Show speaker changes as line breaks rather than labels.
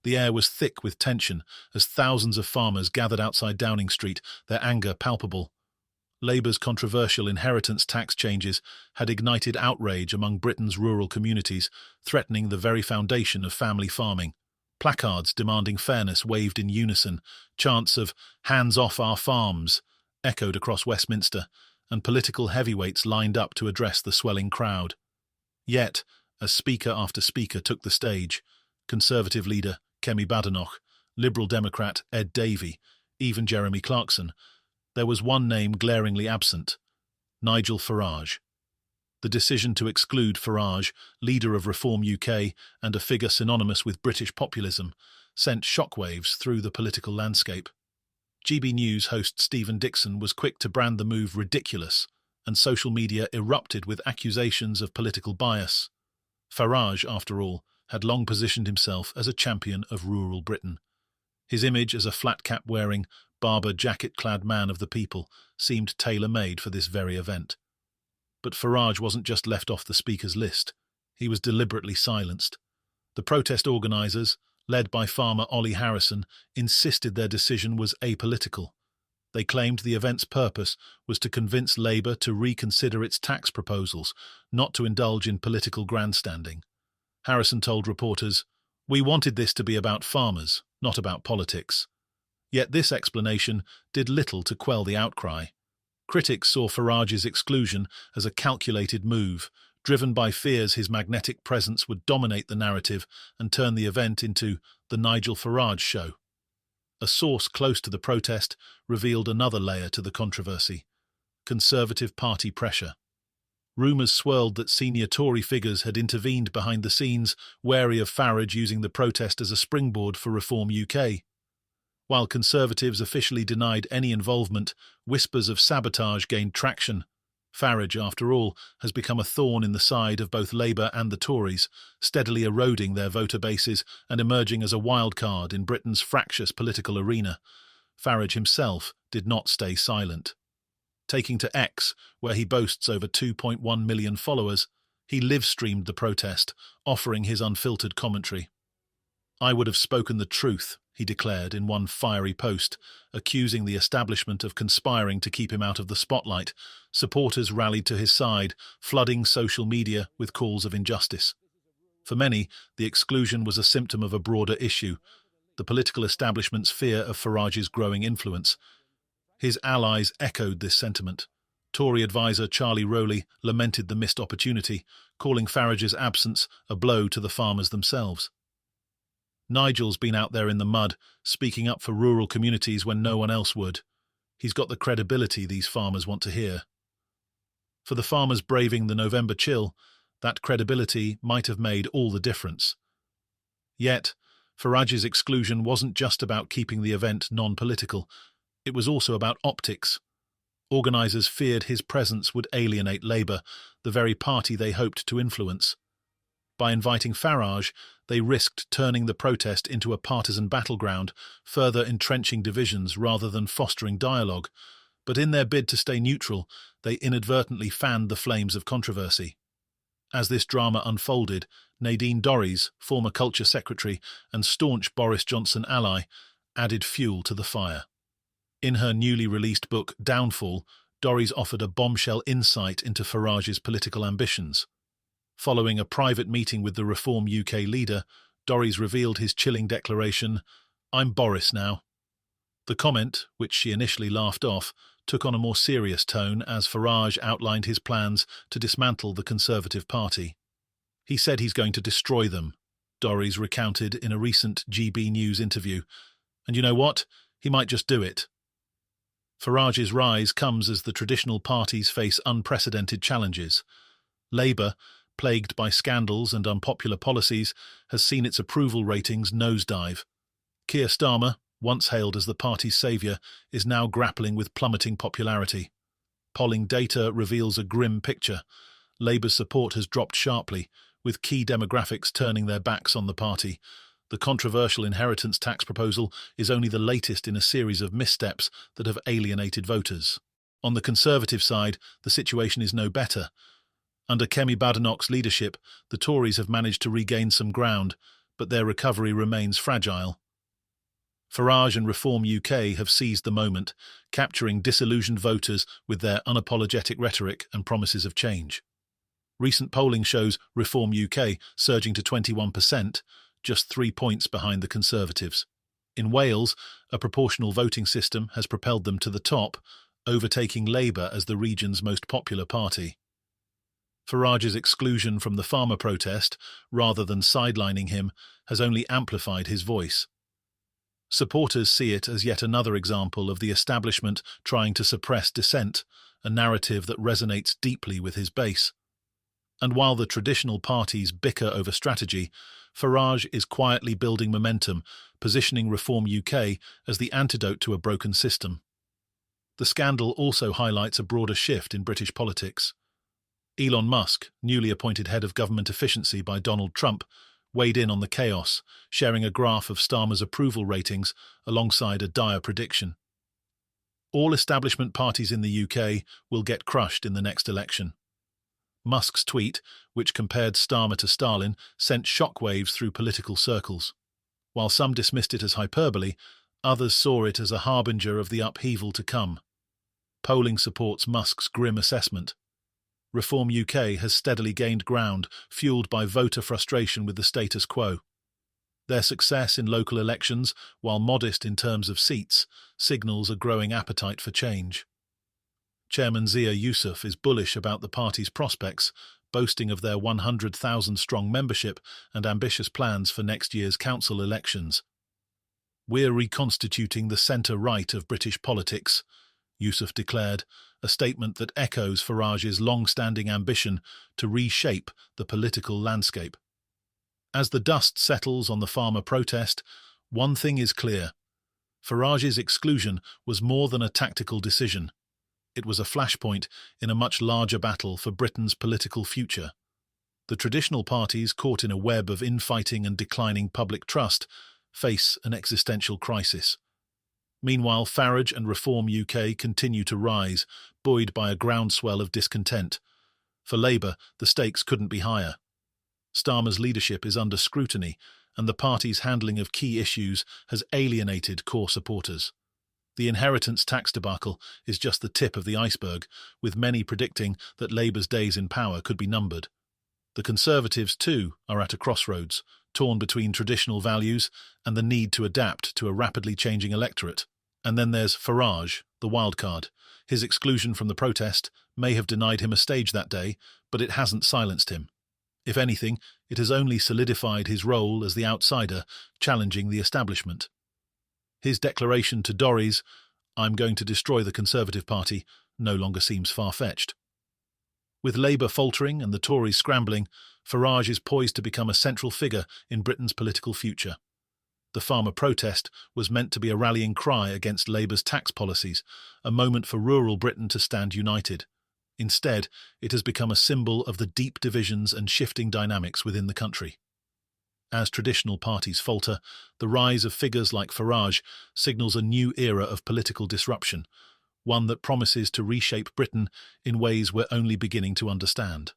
The air was thick with tension as thousands of farmers gathered outside Downing Street, their anger palpable. Labour's controversial inheritance tax changes had ignited outrage among Britain's rural communities, threatening the very foundation of family farming. Placards demanding fairness waved in unison, chants of "Hands off our farms" echoed across Westminster, and political heavyweights lined up to address the swelling crowd. Yet, as speaker after speaker took the stage, Conservative leader Kemi Badenoch, Liberal Democrat Ed Davey, even Jeremy Clarkson, there was one name glaringly absent: Nigel Farage. The decision to exclude Farage, leader of Reform UK and a figure synonymous with British populism, sent shockwaves through the political landscape. GB News host Stephen Dixon was quick to brand the move ridiculous, and social media erupted with accusations of political bias. Farage, after all, had long positioned himself as a champion of rural Britain. His image as a flat-cap-wearing, Barber jacket-clad man of the people seemed tailor-made for this very event. But Farage wasn't just left off the speaker's list. He was deliberately silenced. The protest organisers, led by farmer Ollie Harrison, insisted their decision was apolitical. They claimed the event's purpose was to convince Labour to reconsider its tax proposals, not to indulge in political grandstanding. Harrison told reporters, "We wanted this to be about farmers, not about politics." Yet this explanation did little to quell the outcry. Critics saw Farage's exclusion as a calculated move, driven by fears his magnetic presence would dominate the narrative and turn the event into the Nigel Farage show. A source close to the protest revealed another layer to the controversy: Conservative Party pressure. Rumours swirled that senior Tory figures had intervened behind the scenes, wary of Farage using the protest as a springboard for Reform UK. While Conservatives officially denied any involvement, whispers of sabotage gained traction. Farage, after all, has become a thorn in the side of both Labour and the Tories, steadily eroding their voter bases and emerging as a wild card in Britain's fractious political arena. Farage himself did not stay silent. Taking to X, where he boasts over 2.1 million followers, he live-streamed the protest, offering his unfiltered commentary. "I would have spoken the truth," he declared in one fiery post, accusing the establishment of conspiring to keep him out of the spotlight. Supporters rallied to his side, flooding social media with calls of injustice. For many, the exclusion was a symptom of a broader issue: the political establishment's fear of Farage's growing influence. His allies echoed this sentiment. Tory advisor Charlie Rowley lamented the missed opportunity, calling Farage's absence a blow to the farmers themselves. "Nigel's been out there in the mud, speaking up for rural communities when no one else would. He's got the credibility these farmers want to hear." For the farmers braving the November chill, that credibility might have made all the difference. Yet, Farage's exclusion wasn't just about keeping the event non-political. It was also about optics. Organisers feared his presence would alienate Labour, the very party they hoped to influence. By inviting Farage, they risked turning the protest into a partisan battleground, further entrenching divisions rather than fostering dialogue. But in their bid to stay neutral, they inadvertently fanned the flames of controversy. As this drama unfolded, Nadine Dorries, former Culture Secretary and staunch Boris Johnson ally, added fuel to the fire. In her newly released book, Downfall, Dorries offered a bombshell insight into Farage's political ambitions. Following a private meeting with the Reform UK leader, Dorries revealed his chilling declaration, "I'm Boris now." The comment, which she initially laughed off, took on a more serious tone as Farage outlined his plans to dismantle the Conservative Party. "He said he's going to destroy them," Dorries recounted in a recent GB News interview. "And you know what? He might just do it." Farage's rise comes as the traditional parties face unprecedented challenges. Labour, plagued by scandals and unpopular policies, has seen its approval ratings nosedive. Keir Starmer, once hailed as the party's saviour, is now grappling with plummeting popularity. Polling data reveals a grim picture. Labour's support has dropped sharply, with key demographics turning their backs on the party. The controversial inheritance tax proposal is only the latest in a series of missteps that have alienated voters. On the Conservative side, the situation is no better. Under Kemi Badenoch's leadership, the Tories have managed to regain some ground, but their recovery remains fragile. Farage and Reform UK have seized the moment, capturing disillusioned voters with their unapologetic rhetoric and promises of change. Recent polling shows Reform UK surging to 21%, just 3 points behind the Conservatives. In Wales, a proportional voting system has propelled them to the top, overtaking Labour as the region's most popular party. Farage's exclusion from the farmer protest, rather than sidelining him, has only amplified his voice. Supporters see it as yet another example of the establishment trying to suppress dissent, a narrative that resonates deeply with his base. And while the traditional parties bicker over strategy, Farage is quietly building momentum, positioning Reform UK as the antidote to a broken system. The scandal also highlights a broader shift in British politics. Elon Musk, newly appointed head of government efficiency by Donald Trump, weighed in on the chaos, sharing a graph of Starmer's approval ratings alongside a dire prediction. All establishment parties in the UK will get crushed in the next election. Musk's tweet, which compared Starmer to Stalin, sent shockwaves through political circles. While some dismissed it as hyperbole, others saw it as a harbinger of the upheaval to come. Polling supports Musk's grim assessment. Reform UK has steadily gained ground, fueled by voter frustration with the status quo. Their success in local elections, while modest in terms of seats, signals a growing appetite for change. Chairman Zia Yusuf is bullish about the party's prospects, boasting of their 100,000-strong membership and ambitious plans for next year's council elections. "We're reconstituting the centre-right of British politics," Yusuf declared, a statement that echoes Farage's long-standing ambition to reshape the political landscape. As the dust settles on the farmer protest, one thing is clear. Farage's exclusion was more than a tactical decision. It was a flashpoint in a much larger battle for Britain's political future. The traditional parties, caught in a web of infighting and declining public trust, face an existential crisis. Meanwhile, Farage and Reform UK continue to rise, buoyed by a groundswell of discontent. For Labour, the stakes couldn't be higher. Starmer's leadership is under scrutiny, and the party's handling of key issues has alienated core supporters. The inheritance tax debacle is just the tip of the iceberg, with many predicting that Labour's days in power could be numbered. The Conservatives, too, are at a crossroads, torn between traditional values and the need to adapt to a rapidly changing electorate. And then there's Farage, the wildcard. His exclusion from the protest may have denied him a stage that day, but it hasn't silenced him. If anything, it has only solidified his role as the outsider, challenging the establishment. His declaration to Dorries, "I'm going to destroy the Conservative Party," no longer seems far-fetched. With Labour faltering and the Tories scrambling, Farage is poised to become a central figure in Britain's political future. The farmer protest was meant to be a rallying cry against Labour's tax policies, a moment for rural Britain to stand united. Instead, it has become a symbol of the deep divisions and shifting dynamics within the country. As traditional parties falter, the rise of figures like Farage signals a new era of political disruption, one that promises to reshape Britain in ways we're only beginning to understand.